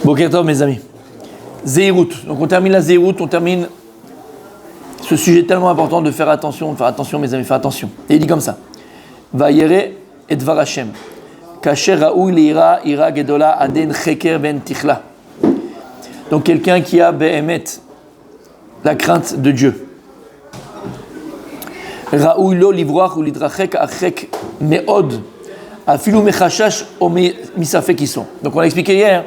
Boker Tov, mes amis. Zeirut. Donc on termine la Zeirut, on termine ce sujet tellement important de faire attention, mes amis, faire attention. Et il dit comme ça. Vayere et dvar Hashem. Kasher raoui leira ira gedola aden cheker ben tichla. Donc quelqu'un qui a behemet, la crainte de Dieu. Raoui lo livroach ou lidrachek achek meod. Afilou mechashash o misafek ils sont. Donc on a expliqué hier,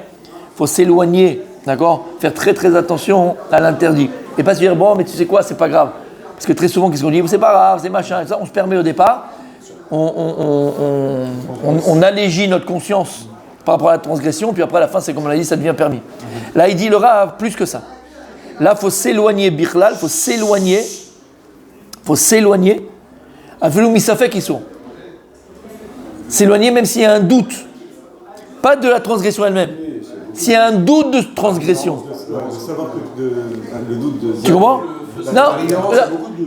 il faut s'éloigner, d'accord, faire très très attention à l'interdit. Et pas se dire, bon, mais tu sais quoi, c'est pas grave. Parce que très souvent, qu'est-ce qu'on dit, c'est pas grave, c'est machin, et ça, on se permet au départ, on allégie notre conscience par rapport à la transgression, puis après à la fin, c'est comme on l'a dit, ça devient permis. Là, il dit, le Rav, plus que ça. Là, il faut s'éloigner, Bichlal, il faut s'éloigner, Afilou misafek ils sont. S'éloigner même s'il y a un doute. Pas de la transgression elle-même. S'il y a un doute de transgression. Tu comprends? Non,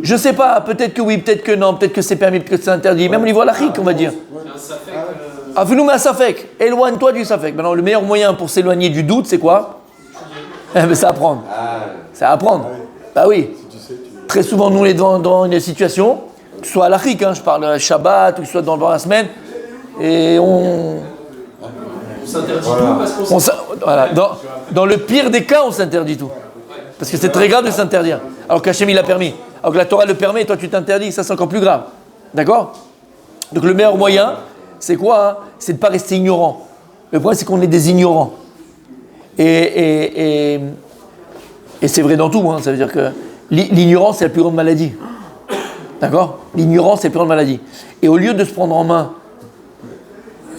je sais pas. Peut-être que oui, peut-être que non. Peut-être que c'est permis, peut-être que c'est interdit. Même au niveau halachique, on va dire. Avounou mais safek. Éloigne-toi du safek. Maintenant, le meilleur moyen pour s'éloigner du doute, c'est quoi? C'est apprendre. C'est apprendre. Bah oui. Très souvent, nous, on est dans une situation, que ce soit halachique, je parle de Shabbat, ou que ce soit dans la semaine, et on s'interdit tout parce qu'on voilà. Dans le pire des cas, on s'interdit tout. Parce que c'est très grave de s'interdire. Alors qu'Hachem, il l'a permis. Alors que la Torah le permet et toi, tu t'interdis. Ça, c'est encore plus grave. D'accord? Donc le meilleur moyen, c'est quoi? C'est de ne pas rester ignorant. Le problème, c'est qu'on est des ignorants. Et c'est vrai dans tout. Ça veut dire que l'ignorance, c'est la plus grande maladie. D'accord? L'ignorance, c'est la plus grande maladie. Et au lieu de se prendre en main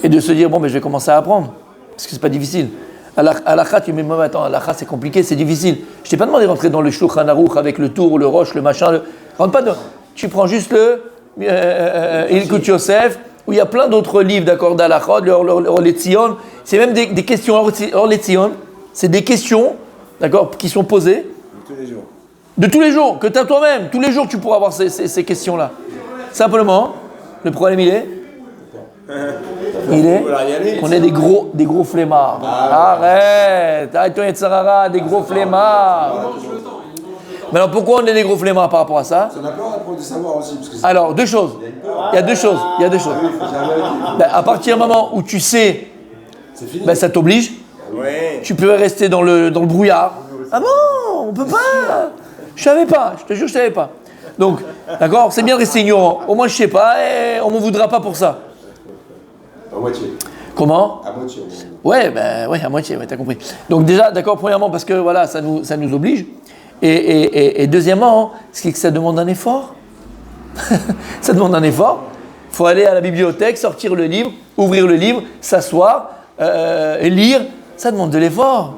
et de se dire, bon, mais je vais commencer à apprendre, parce que c'est pas difficile. Halakha, tu mets, mais attends, halakha, c'est compliqué, c'est difficile. Je t'ai pas demandé de rentrer dans le Shulchan Aruch avec le tour, le roche, le machin. Rentre pas dedans. Tu prends juste le Ilkut Yosef, où il y a plein d'autres livres, d'accord, d'halakha, le Orletzion. C'est même des questions, Orletzion, c'est des questions, d'accord, qui sont posées. De tous les jours. De tous les jours, que tu as toi-même. Tous les jours, tu pourras avoir ces questions-là. Simplement, le problème, il est qu'on est des gros flemmards. Arrête, des gros flemmards. Mais alors pourquoi on est des gros flemmards par rapport à ça? Ça n'a pas rapport de savoir aussi. Parce que alors, deux choses. Il y a deux choses. À partir du moment où tu sais, ça t'oblige. Ouais. Tu peux rester dans le brouillard. Ah bon, on peut pas. Je savais pas, je te jure, je savais pas. Donc, d'accord, c'est bien de rester ignorant. Au moins, je sais pas et on me voudra pas pour ça. À moitié. Comment? À moitié. Ouais, à moitié, t'as compris. Donc déjà, d'accord, premièrement, parce que voilà, ça nous oblige. Et deuxièmement, c'est que ça demande un effort. Ça demande un effort. Il faut aller à la bibliothèque, sortir le livre, ouvrir le livre, s'asseoir, et lire. Ça demande de l'effort.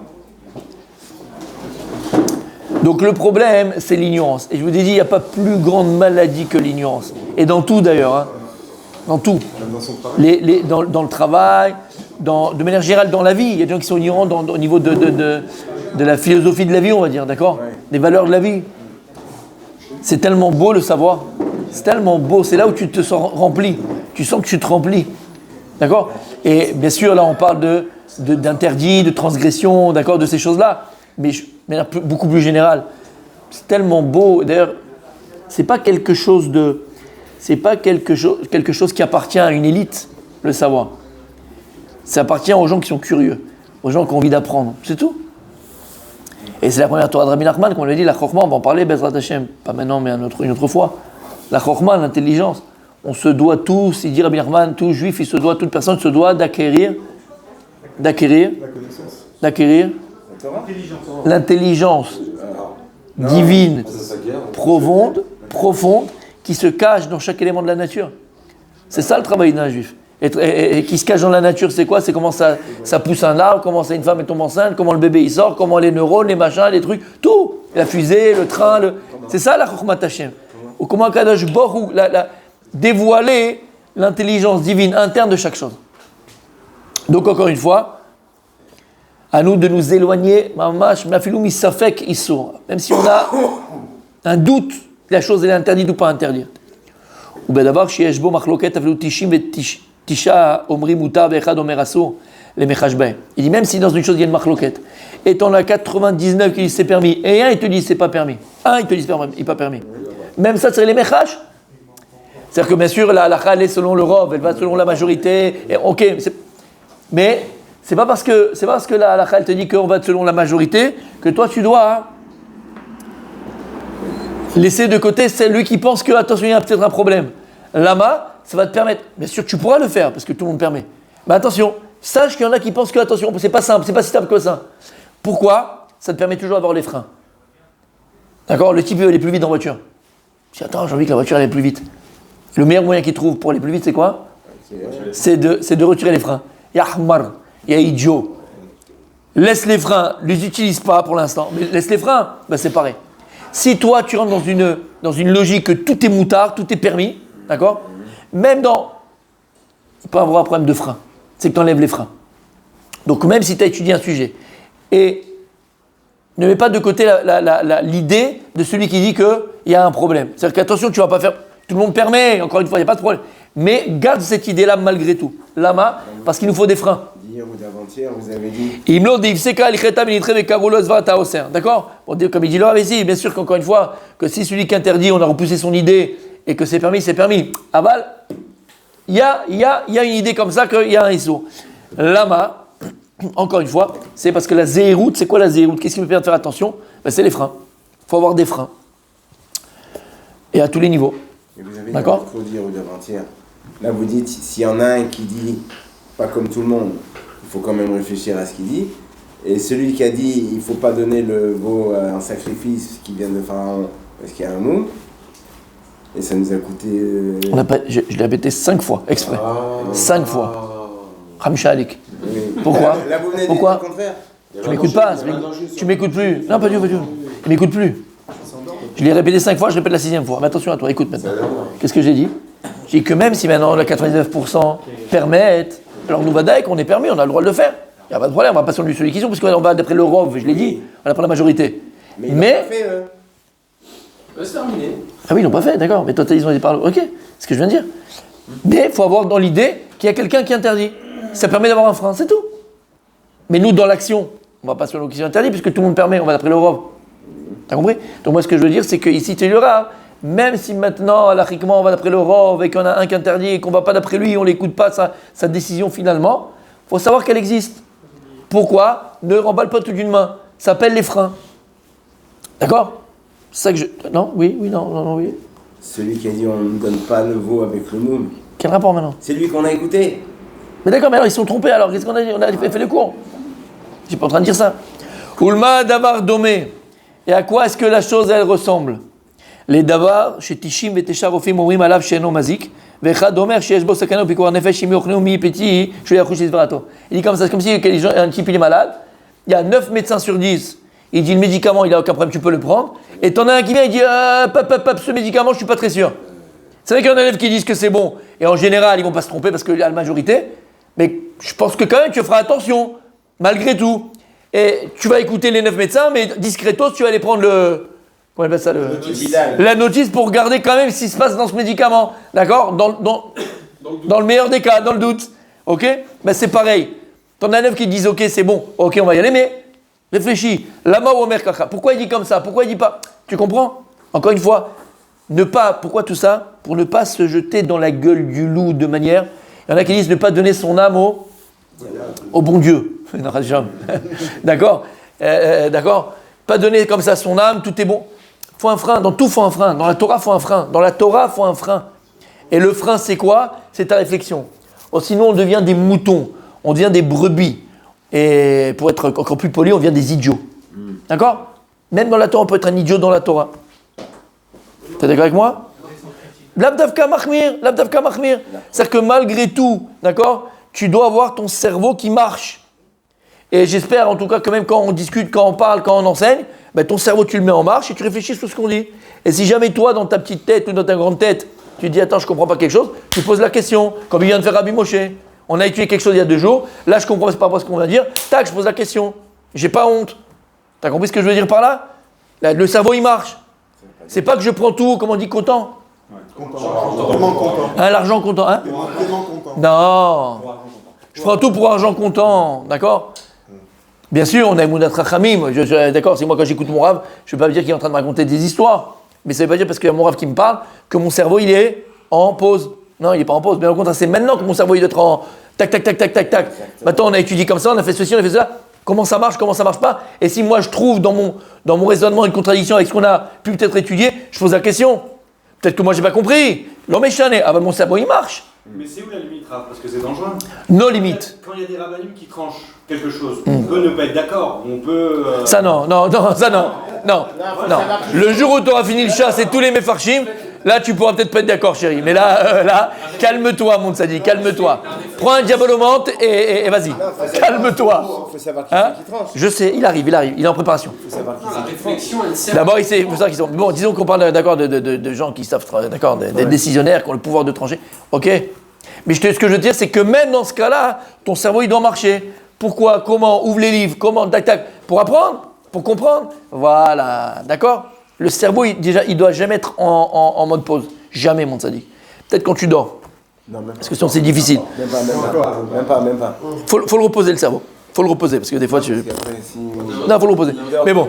Donc le problème, c'est l'ignorance. Et je vous ai dit, il n'y a pas plus grande maladie que l'ignorance. Et dans tout d'ailleurs. Dans tout. Dans son travail. Dans le travail, de manière générale dans la vie. Il y a des gens qui sont ignorants au niveau de la philosophie de la vie, on va dire, d'accord? Ouais. Des valeurs de la vie. C'est tellement beau le savoir. C'est tellement beau. C'est là où tu te sens rempli. Tu sens que tu te remplis. D'accord? Et bien sûr, là, on parle d'interdit, de transgression, d'accord, de ces choses-là. Mais beaucoup plus général. C'est tellement beau. D'ailleurs, c'est pas quelque chose qui appartient à une élite, le savoir. Ça appartient aux gens qui sont curieux, aux gens qui ont envie d'apprendre. C'est tout. Et c'est la première Torah de Rabbi Nachman, comme on l'a dit, la Chokhmah, on va en parler, Bezrat Hashem. Pas maintenant, mais une autre fois. La Chokhmah, l'intelligence. On se doit tous, il dit Rabbi Nachman, tout juif, toute personne se doit d'acquérir l'intelligence divine, profonde, qui se cache dans chaque élément de la nature. C'est ça le travail d'un juif. Et qui se cache dans la nature, c'est quoi? C'est comment ça pousse un arbre, comment une femme tombe enceinte, comment le bébé il sort, comment les neurones, les machins, les trucs, tout. La fusée, le train, c'est ça la Chokhmat Hashem. Ou comment Kadosh Baruch Hu dévoiler l'intelligence divine interne de chaque chose. Donc encore une fois, à nous de nous éloigner, même si on a un doute, la chose est interdite ou pas interdite. Ou bien d'abord, chez Eshbo Machloket, Avelu Tishim et Tisha, Omri Mutar, Vechad Omer Asur. les mechashbeh. Il dit même si dans une chose il y a une marloquette, et t'en as 99 qui disent c'est permis, et un il te dit c'est pas permis. Un il te dit c'est pas permis. Même ça, c'est les mechash. C'est-à-dire que bien sûr, la halakha, elle est selon le rov, elle va selon la majorité. Et, ok, mais c'est pas parce que la halakha, elle te dit qu'on va selon la majorité que toi tu dois laisser de côté celui qui pense que, attention, il y a peut-être un problème. Lama, ça va te permettre, bien sûr, tu pourras le faire parce que tout le monde permet. Mais attention, sache qu'il y en a qui pensent que, attention, c'est pas simple, c'est pas si simple que ça. Pourquoi? Ça te permet toujours d'avoir les freins. D'accord? Le type veut aller plus vite en voiture. Je dis, attends, j'ai envie que la voiture aille plus vite. Le meilleur moyen qu'il trouve pour aller plus vite, c'est quoi? C'est de retirer les freins. Ya Ahmar, ya idiot. Laisse les freins, ne les utilise pas pour l'instant, mais laisse les freins, ben c'est pareil. Si toi, tu rentres dans une logique que tout est moutard, tout est permis, d'accord? Même dans... Il peut avoir un problème de frein. C'est que tu enlèves les freins. Donc même si tu as étudié un sujet, et ne mets pas de côté l'idée de celui qui dit qu'il y a un problème. C'est-à-dire qu'attention, tu ne vas pas faire... Tout le monde permet, encore une fois, il n'y a pas de problème. Mais garde cette idée-là malgré tout. Lama, parce qu'il nous faut des freins. D'hier ou d'avant-hier, vous avez dit. D'accord? Pour dire, comme il dit là, mais si, bien sûr qu'encore une fois, que si celui qui interdit, on a repoussé son idée et que c'est permis, c'est permis. Aval, il y a une idée comme ça qu'il y a un issou. Lama, encore une fois, c'est parce que la zéroute, c'est quoi la zéroute? Qu'est-ce qui me permet de faire attention? Ben, c'est les freins. Il faut avoir des freins. Et à tous les niveaux. Et vous avez D'accord? dit d'hier ou d'avant-hier. Là, vous dites, s'il y en a un qui dit pas comme tout le monde, il faut quand même réfléchir à ce qu'il dit. Et celui qui a dit, il ne faut pas donner le veau à un sacrifice qui vient de Pharaon, parce qu'il y a un mot. Et ça nous a coûté... Je l'ai répété 5 fois, exprès. 5 fois. Ramcha Alik. Oui. Pourquoi? Là, vous venez de dire Pourquoi? le contraire. Tu m'écoutes pas, tu m'écoutes plus. Non, pas du tout. Il m'écoute plus. Je l'ai répété 5 fois, je répète la 6e fois. Mais attention à toi, écoute maintenant. Qu'est-ce que j'ai dit? J'ai dit que même si maintenant la 99% permettent, alors nous vadaï qu'on est permis, on a le droit de le faire. Il n'y a pas de problème, on va pas sur celui qui sont, parce qu'on va d'après le rov, je l'ai dit, on a pas la majorité. Mais ils l'ont pas fait, c'est terminé. Ah oui, ils l'ont pas fait, d'accord. Mais toi, ils ont dit par ok, c'est ce que je viens de dire. Mais il faut avoir dans l'idée qu'il y a quelqu'un qui interdit. Ça permet d'avoir un frein, c'est tout. Mais nous, dans l'action, on va pas sur l'occasion interdite, puisque tout le monde permet, on va d'après le rov. T'as compris? Donc moi, ce que je veux dire, c'est qu'ici, tu l'auras. Même si maintenant, alachiquement, on va d'après le rov et qu'on a un qui interdit et qu'on va pas d'après lui, on l'écoute pas sa décision finalement, il faut savoir qu'elle existe. Pourquoi? Ne remballe pas tout d'une main. Ça s'appelle les freins. D'accord? C'est ça que je... Non? Oui? Oui? Non? Oui? Celui qui a dit on ne donne pas le veau avec le moum. Quel rapport maintenant? C'est lui qu'on a écouté. Mais d'accord, mais alors ils sont trompés alors. Qu'est-ce qu'on a dit? On a fait le cours. Je suis pas en train de dire ça. Ulma davar domé. Et à quoi est-ce que la chose, elle ressemble? Les davar, chez Tishim et Tesharofim, Omrim alav sheno mazik, vechad omer sheyesh bo sakana upikor nefesh imi ochneu mi petit, shuli achush izvarato. Il dit comme ça, c'est comme si un type il est malade, il y a 9 médecins sur 10, il dit le médicament, il a aucun problème, tu peux le prendre, et t'en as un qui vient, il dit ce médicament, je suis pas très sûr. C'est vrai qu'il y en a 9 qui disent que c'est bon, et en général, ils vont pas se tromper parce qu'il y a la majorité, mais je pense que quand même, tu feras attention, malgré tout. Et tu vas écouter les 9 médecins, mais discretos, tu vas aller prendre le... Comment on appelle ça la notice pour regarder quand même ce qui se passe dans ce médicament. D'accord? Dans le meilleur des cas, dans le doute. Ok? Ben c'est pareil. T'en as 9 qui disent ok, c'est bon, ok, on va y aller, mais réfléchis. Lama ou Omer Kaka. Pourquoi il dit comme ça? Pourquoi il dit pas? Tu comprends? Encore une fois, pourquoi tout ça? Pour ne pas se jeter dans la gueule du loup de manière. Il y en a qui disent ne pas donner son âme au bon Dieu. D'accord? D'accord? Pas donner comme ça son âme, tout est bon. Faut un frein, dans tout faut un frein. Dans la Torah, faut un frein. Dans la Torah, faut un frein. Et le frein, c'est quoi? C'est ta réflexion. Oh, sinon, on devient des moutons, on devient des brebis. Et pour être encore plus poli, on devient des idiots. D'accord? Même dans la Torah, on peut être un idiot dans la Torah. T'es d'accord avec moi? L'abdavka mahmir. C'est-à-dire que malgré tout, d'accord, tu dois avoir ton cerveau qui marche. Et j'espère en tout cas que même quand on discute, quand on parle, quand on enseigne, ben ton cerveau tu le mets en marche et tu réfléchis sur ce qu'on dit. Et si jamais toi dans ta petite tête ou dans ta grande tête, tu dis attends je comprends pas quelque chose, tu poses la question, comme il vient de faire Rabbi Moshe. On a étudié quelque chose il y a 2 jours, là je comprends pas ce qu'on va dire, tac je pose la question, j'ai pas honte. T'as compris ce que je veux dire par là? Le cerveau il marche. C'est pas que je prends tout, comme on dit content. Content. Vraiment content. Hein, l'argent content, hein? Vraiment content. Non. Je prends tout pour argent comptant, d'accord? Bien sûr, on a Emunat Rachamim, d'accord, c'est moi quand j'écoute mon rave, je ne vais pas me dire qu'il est en train de me raconter des histoires. Mais ça ne veut pas dire parce qu'il y a mon rave qui me parle que mon cerveau il est en pause. Non, il n'est pas en pause, mais au contraire, c'est maintenant que mon cerveau il doit être en tac, tac, tac, tac, tac, tac. Maintenant on a étudié comme ça, on a fait ceci, on a fait cela. Comment ça marche pas? Et si moi je trouve dans mon raisonnement une contradiction avec ce qu'on a pu peut-être étudier, je pose la question. Peut-être que moi j'ai pas compris. L'homme est chané, ah ben mon cerveau il marche. Mais c'est où la limite, Rav? Parce que c'est dangereux. Nos limites. Quand il y a des rabbinim qui tranchent quelque chose, on peut ne pas être d'accord, on peut... Ça non. Le jour où tu auras fini le chasse et tous les méfarchim, là tu pourras peut-être pas être d'accord, chérie. Mais là, calme-toi, mon tzadi, calme-toi. Prends un diabolomante et vas-y. Calme-toi. Il faut savoir qui c'est qui tranche. Je sais, il arrive, il est en préparation. Il faut savoir qui La c'est qui tranche. réflexion, elle sert. D'abord, il faut savoir qu'ils sont. Bon, disons qu'on parle d'accord de gens qui savent, d'accord, des décisionnaires qui ont le pouvoir de trancher. Ok. Mais ce que je veux dire, c'est que même dans ce cas-là, ton cerveau il doit marcher. Pourquoi? Comment? Ouvre les livres. Comment? Tac, tac. Pour apprendre? Pour comprendre? Voilà. D'accord? Le cerveau, il doit jamais être en mode pause. Jamais, mon tzaddik. Peut-être quand tu dors. Non, même pas. Parce que sinon, c'est difficile. Même pas. Faut le reposer, le cerveau. Faut le reposer, parce que des fois, tu. Parce qu'après, si... Non, faut le reposer. Mais bon.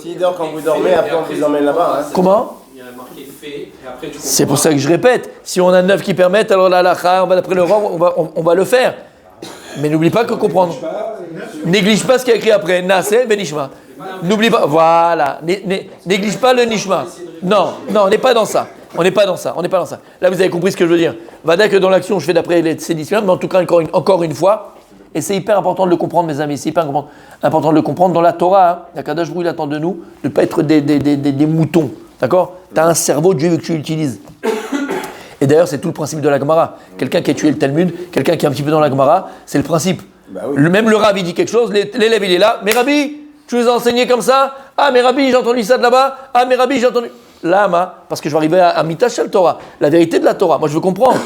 S'il dort quand vous dormez, après on vous emmène là-bas. Hein. Comment? Il y a marqué fait, et après tu comprends. C'est pour ça que je répète, si on a 9 qui permettent, alors la halakha, on va d'après le rang, on va le faire. Mais n'oublie pas que comprendre. Néglige pas ce qu'il y a écrit après. Naseh benishma. N'oublie pas, voilà. Néglige pas le nishma. Non, on n'est pas dans ça. On n'est pas dans ça. Là, vous avez compris ce que je veux dire. Vada que dans l'action, je fais d'après ces disciplines, mais en tout cas, encore une fois, et c'est hyper important de le comprendre, mes amis. C'est hyper important de le comprendre. Dans la Torah, hein, la Kadosh Baruch Hu, il attend de nous de ne pas être des moutons. D'accord? Tu as un cerveau, Dieu veut que tu l'utilises. Et d'ailleurs, c'est tout le principe de la Gemara. Quelqu'un qui a tué le Talmud, quelqu'un qui est un petit peu dans la Gemara, c'est le principe. Bah oui. Même le Rav, il dit quelque chose, l'élève, il est là. Mais Rabbi, tu nous as enseigné comme ça? Ah, mais Rabbi, j'ai entendu ça de là-bas. Ah, mais Rabbi, j'ai entendu. Lama, parce que je vais arriver à Mitash al Torah, la vérité de la Torah. Moi, je veux comprendre.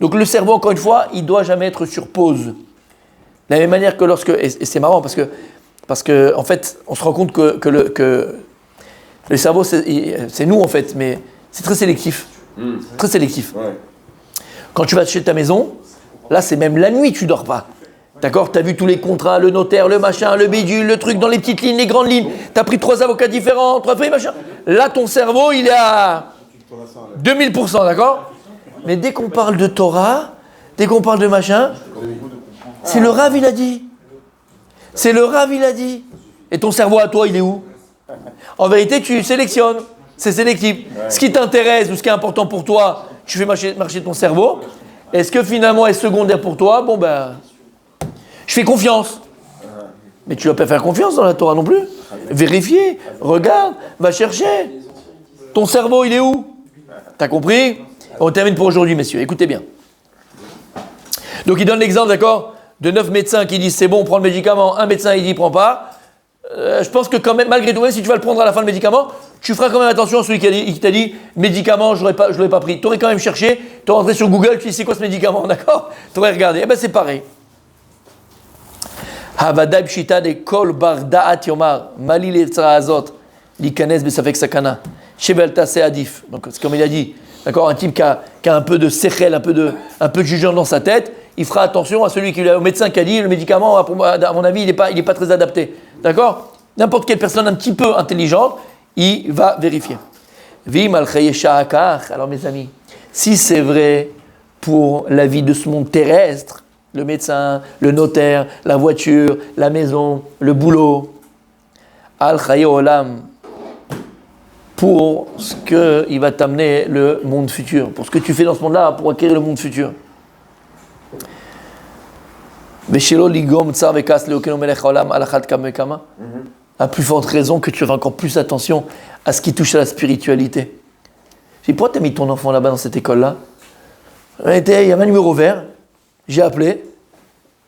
Donc, le cerveau, encore une fois, il doit jamais être sur pause. De la même manière que lorsque. Et c'est marrant parce que en fait, on se rend compte que le cerveau, c'est nous, en fait, mais c'est très sélectif. Très sélectif. Ouais. Quand tu vas chez ta maison, là, c'est même la nuit, tu dors pas. D'accord? Tu as vu tous les contrats, le notaire, le machin, le bidule, le truc dans les petites lignes, les grandes lignes. Tu as pris 3 avocats différents, 3 feuilles, machin. Là, ton cerveau, il est à 2000%, d'accord? Mais dès qu'on parle de Torah, dès qu'on parle de machin, c'est le Rav, il a dit. C'est le Rav, il a dit. Et ton cerveau à toi, il est où? En vérité, tu sélectionnes. C'est sélectif. Ce qui t'intéresse ou ce qui est important pour toi, tu fais marcher ton cerveau. Et ce que finalement est secondaire pour toi, bon ben, je fais confiance. Mais tu ne vas pas faire confiance dans la Torah non plus. Vérifier, regarde, va chercher. Ton cerveau, il est où? T'as compris? On termine pour aujourd'hui, messieurs. Écoutez bien. Donc il donne l'exemple, d'accord, de 9 médecins qui disent c'est bon, on prend le médicament. Un médecin, il dit prends pas. Je pense que quand même, malgré tout, même si tu vas le prendre à la fin le médicament, tu feras quand même attention à celui qui t'a dit médicament, je ne l'aurais pas pris. Tu aurais quand même cherché, tu aurais rentré sur Google, tu dis c'est quoi ce médicament, d'accord? Tu aurais regardé. Eh bien c'est pareil. Havadab shita de kol bar da'at yomar mali le'tzara azot likanes besafek sakana shevelta se'adif. Donc c'est comme il a dit, d'accord, un type qui a un peu de sechel, un peu de jugement dans sa tête, il fera attention à celui au médecin qui a dit le médicament, à mon avis, il n'est pas très adapté. D'accord? N'importe quelle personne un petit peu intelligente, il va vérifier. Alors mes amis, si c'est vrai pour la vie de ce monde terrestre, le médecin, le notaire, la voiture, la maison, le boulot, al-chaye olam, pour ce qu'il va t'amener le monde futur, pour ce que tu fais dans ce monde-là, pour acquérir le monde futur. À plus forte raison que tu auras encore plus attention à ce qui touche à la spiritualité. J'ai dit, pourquoi tu as mis ton enfant là-bas dans cette école-là? Il y avait un numéro vert, j'ai appelé,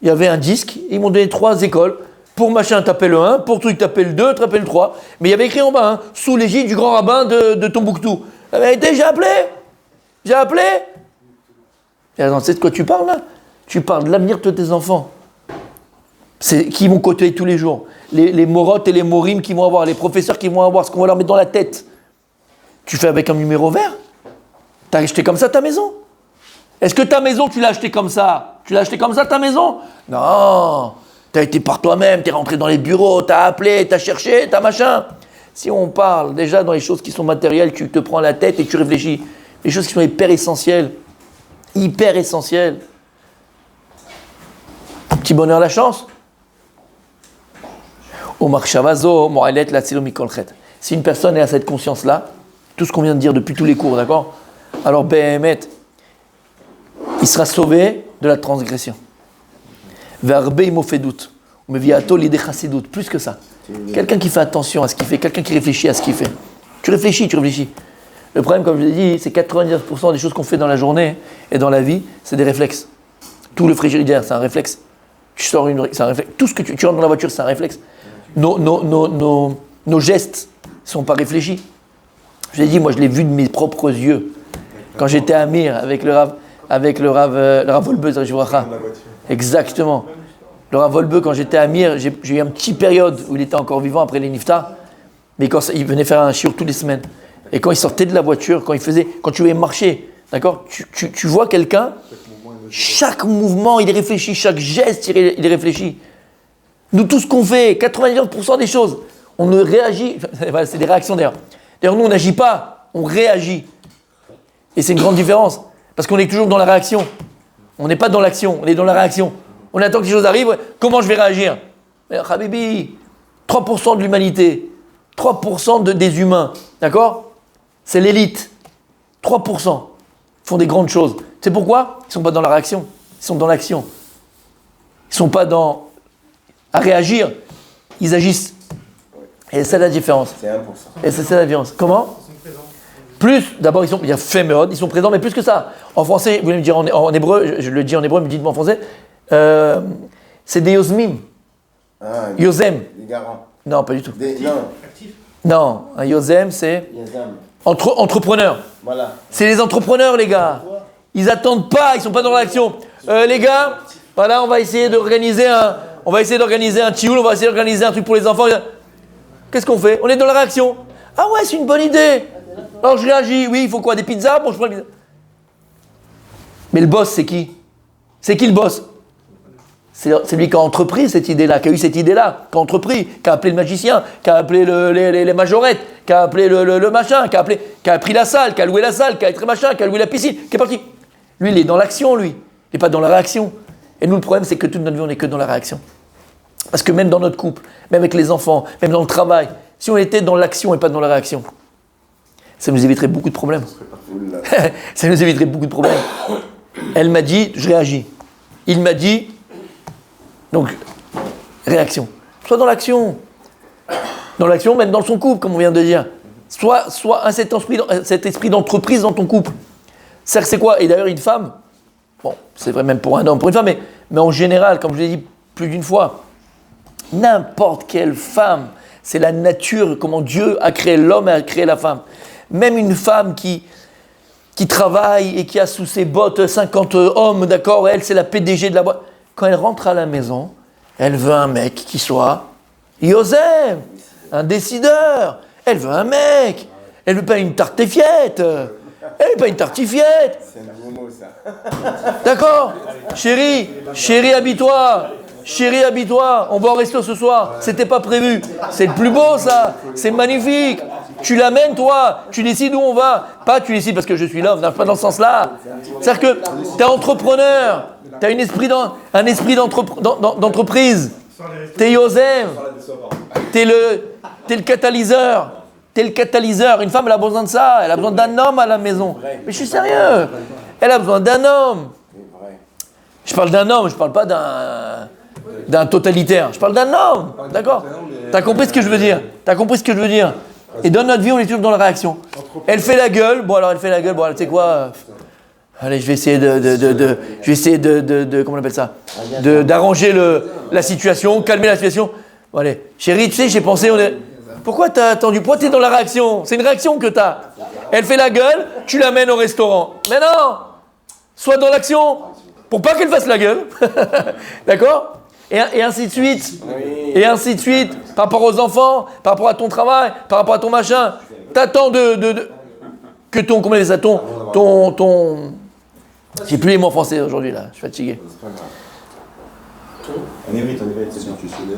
il y avait un disque, ils m'ont donné 3 écoles. Pour machin, t'appelles le 1, pour truc, t'appelles le 2, t'appelles le 3. Mais il y avait écrit en bas, hein, sous l'égide du grand rabbin de Tombouctou. La vérité, j'ai appelé. Et alors, tu sais de quoi tu parles là? Tu parles de l'avenir de tes enfants. C'est qui vont côtoyer tous les jours. Les morotes et les morim qui vont avoir, les professeurs qui vont avoir, ce qu'on va leur mettre dans la tête. Tu fais avec un numéro vert? T'as acheté comme ça ta maison? Est-ce que ta maison, tu l'as achetée comme ça Tu l'as acheté comme ça ta maison? Non. Tu as été par toi-même, tu es rentré dans les bureaux, tu as appelé, tu as cherché, tu as machin. Si on parle déjà dans les choses qui sont matérielles, tu te prends la tête et tu réfléchis. Les choses qui sont hyper essentielles. Hyper essentielles. Petit bonheur, la chance. Si une personne a cette conscience-là, tout ce qu'on vient de dire depuis tous les cours, d'accord? Alors, Behemet, il sera sauvé de la transgression. Plus que ça. Quelqu'un qui fait attention à ce qu'il fait, quelqu'un qui réfléchit à ce qu'il fait. Tu réfléchis. Le problème, comme je l'ai dit, c'est 99% des choses qu'on fait dans la journée et dans la vie, c'est des réflexes. Tout le frigidaire, c'est un réflexe. Tu sors c'est un réflexe. Tout ce que tu rentres dans la voiture, c'est un réflexe. Nos gestes ne sont pas réfléchis. Je l'ai dit, moi je l'ai vu de mes propres yeux. Quand j'étais à Mir avec le Rav Volbeu, exactement. Le Rav Volbeu, quand j'étais à Mir, j'ai eu une petite période où il était encore vivant après les Nifta, mais quand il venait faire un shiur toutes les semaines. Et quand il sortait de la voiture, quand tu voyais marcher, d'accord, tu vois quelqu'un, chaque mouvement il est réfléchi, chaque geste il est réfléchi. Nous, tout ce qu'on fait, 99% des choses, on ne réagit, c'est des réactions d'ailleurs. D'ailleurs, nous, on n'agit pas, on réagit. Et c'est une grande différence, parce qu'on est toujours dans la réaction. On n'est pas dans l'action, on est dans la réaction. On attend que les choses arrivent, comment je vais réagir? Mais Habibi, 3% de l'humanité, 3% des humains, d'accord? C'est l'élite. 3% font des grandes choses. C'est pourquoi? Ils ne sont pas dans la réaction, ils sont dans l'action. Ils ne sont pas à réagir, ils agissent. Et c'est la différence. C'est 1%. Et c'est la différence. Comment? Plus, d'abord, il y a fait mode, ils sont présents, mais plus que ça. En français, vous voulez me dire en hébreu, je le dis en hébreu, mais dites-moi en français, c'est des yozmim. Ah, Yozem. Des garants. Non, pas du tout. Non. Non, un yozem, c'est Yazam. entrepreneur. Voilà. C'est les entrepreneurs, les gars. Ils attendent pas, ils sont pas dans l'action. Les gars, voilà, on va essayer d'organiser un tioul, on va essayer d'organiser un truc pour les enfants. Qu'est-ce qu'on fait? On est dans la réaction. Ah ouais, c'est une bonne idée. Alors je réagis. Oui, il faut quoi? Des pizzas? Bon, je prends les pizzas. Mais le boss, c'est qui? C'est qui le boss? C'est lui qui a entrepris cette idée-là, qui a eu cette idée-là, qui a entrepris, qui a appelé le magicien, qui a appelé les majorettes, qui a appelé le machin, qui a pris la salle, qui a loué la salle, qui a été machin, qui a loué la piscine, qui est parti. Lui, il est dans l'action, lui. Il n'est pas dans la réaction. Et nous, le problème, c'est que toute notre vie, on n'est que dans la réaction. Parce que même dans notre couple, même avec les enfants, même dans le travail, si on était dans l'action et pas dans la réaction, ça nous éviterait beaucoup de problèmes. Ça nous éviterait beaucoup de problèmes. Elle m'a dit, je réagis. Il m'a dit, donc, réaction. Soit dans l'action. Dans l'action, même dans son couple, comme on vient de dire. Soit cet esprit d'entreprise dans ton couple. C'est quoi? Et d'ailleurs, une femme, bon, c'est vrai même pour un homme, pour une femme, mais en général, comme je l'ai dit plus d'une fois, n'importe quelle femme, c'est la nature, comment Dieu a créé l'homme et a créé la femme. Même une femme qui travaille et qui a sous ses bottes 50 hommes, d'accord, elle, c'est la PDG de la boîte. Quand elle rentre à la maison, elle veut un mec qui soit Yosem, un décideur. Elle veut un mec. Elle veut pas une tartifiette. Elle veut pas une tartifiette. C'est un nouveau mot, ça. D'accord? Chérie, habille-toi. Chérie, habille-toi. On va au resto ce soir. C'était pas prévu. C'est le plus beau, ça. C'est magnifique. Tu l'amènes, toi. Tu décides où on va. Pas tu décides parce que je suis l'homme. Non, pas dans ce sens-là. C'est-à-dire que tu es entrepreneur. Tu as un esprit d'entreprise. Tu es Yosem. Tu es le catalyseur. Tu es le catalyseur. Une femme, elle a besoin de ça. Elle a besoin d'un homme à la maison. Mais je suis sérieux. Elle a besoin d'un homme. Je parle d'un homme, je parle pas d'un totalitaire. Je parle d'un homme. D'accord? Tu as compris ce que je veux dire? Et dans notre vie, on est toujours dans la réaction. Elle fait la gueule. Bon, alors, tu sais quoi? Allez, je vais essayer comment on appelle ça? D'arranger la situation, calmer la situation. Bon, allez, chérie, tu sais, j'ai pensé, pourquoi t'as attendu? Pourquoi t'es dans la réaction? C'est une réaction que t'as. Elle fait la gueule, tu l'amènes au restaurant. Mais non! Sois dans l'action, pour pas qu'elle fasse la gueule. D'accord? Et ainsi de suite. Et ainsi de suite. Par rapport aux enfants, par rapport à ton travail, par rapport à ton machin. T'attends que ton J'ai plus les mots en français aujourd'hui, là. Je suis fatigué. C'est pas grave. On évite, c'est bien.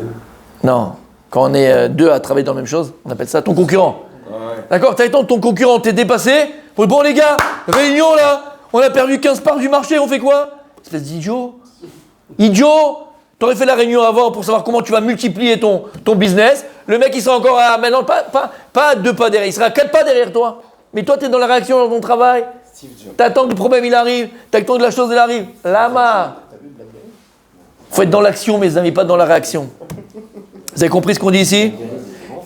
Non. Quand on est deux à travailler dans la même chose, on appelle ça ton concurrent. Ouais. D'accord? T'as le temps de ton concurrent, t'es dépassé. Bon, les gars, réunion là. On a perdu 15 parts du marché, on fait quoi? Espèce d'idiot. Idiot! T'aurais fait la réunion avant pour savoir comment tu vas multiplier ton business. Le mec, il sera encore à maintenant, pas à 2 pas derrière, il sera à 4 pas derrière toi. Mais toi, t'es dans la réaction dans ton travail. T'attends que le problème il arrive, t'attends que la chose elle arrive. Lama. Faut être dans l'action, mes amis, pas dans la réaction. Vous avez compris ce qu'on dit ici?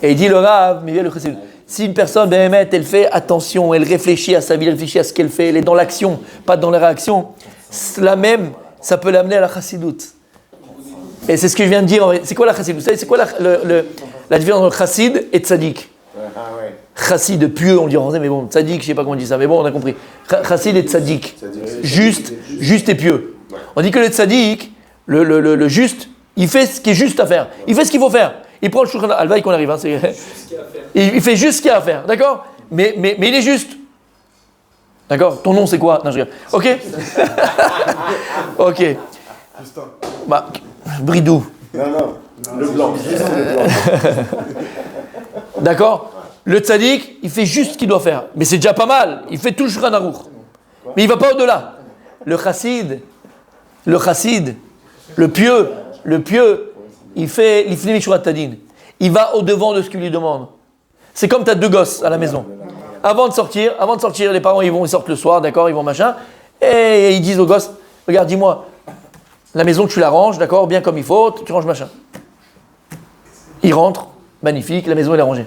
Et il dit le Rav, mais bien le chassid. Si une personne, elle fait attention, elle réfléchit à sa vie, elle réfléchit à ce qu'elle fait, elle est dans l'action, pas dans la réaction, cela même, ça peut l'amener à la chassidoute. Et c'est ce que je viens de dire. C'est quoi la chassidoute? Vous savez, c'est quoi la différence entre chassid et tzaddik? Chassid, pieux, on dit en français, mais bon, tzaddik, je sais pas comment on dit ça, mais bon, on a compris. Chassid et tzaddik. Juste et pieux. On dit que le tzaddik, le juste, il fait ce qui est juste à faire. Il fait ce qu'il faut faire. Il prend le shulchan Alvaï qu'on arrive. Hein, il fait juste ce qu'il y a à faire, d'accord, mais il est juste. D'accord? Ton nom c'est quoi? Non, je regarde. Ok. Ok. Bah, Bridou. Non, le blanc. D'accord? Le tzaddik, il fait juste ce qu'il doit faire. Mais c'est déjà pas mal. Il fait tout le shulchan aruch. Mais il va pas au-delà. Le chassid, le pieux, il fait l'ifni mishurat tadin. Il va au-devant de ce qu'il lui demande. C'est comme tu as 2 gosses à la maison. Avant de sortir, les parents ils sortent le soir, d'accord, ils vont machin, et ils disent aux gosses, regarde, dis-moi, la maison tu la ranges, d'accord, bien comme il faut, tu ranges machin. Ils rentrent, magnifique, la maison elle est rangée.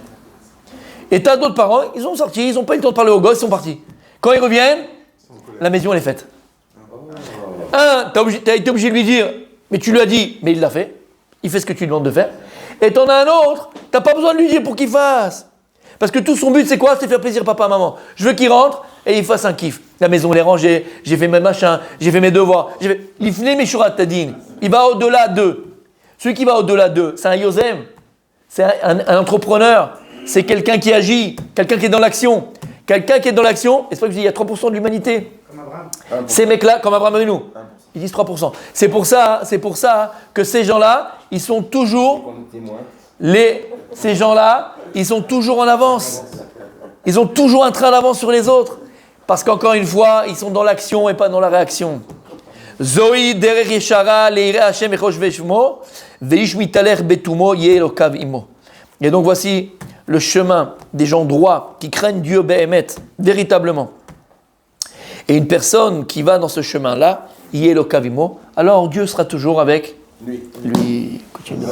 Et tu as d'autres parents, ils ont sorti, ils n'ont pas eu le temps de parler aux gosses, ils sont partis. Quand ils reviennent, la maison elle est faite. Tu as été obligé de lui dire, mais tu lui as dit, mais il l'a fait, il fait ce que tu lui demandes de faire. Et t'en as un autre, t'as pas besoin de lui dire pour qu'il fasse. Parce que tout son but c'est quoi? C'est faire plaisir papa, maman. Je veux qu'il rentre et il fasse un kiff. La maison elle est rangée, j'ai fait mes machins, j'ai fait mes devoirs. L'ifne mishurat tadin, il va au-delà d'eux. Celui qui va au-delà d'eux, c'est un yosem, c'est un entrepreneur, c'est quelqu'un qui agit, quelqu'un qui est dans l'action. Quelqu'un qui est dans l'action, et c'est pas que je dis, il y a 3% de l'humanité. Comme Abraham. Ces mecs-là, comme Abraham Avinu, ils disent 3%. C'est pour ça que ces gens-là, ils sont toujours ces gens-là, ils sont toujours en avance. Ils ont toujours un train d'avance sur les autres. Parce qu'encore une fois, ils sont dans l'action et pas dans la réaction. Zoï derech yeshara leire Hashem echosh veshmo veish mitaler betumo yelokav imo. Et donc voici le chemin des gens droits qui craignent Dieu behemet, véritablement. Et une personne qui va dans ce chemin-là, yelokav imo, alors Dieu sera toujours avec lui. Continue.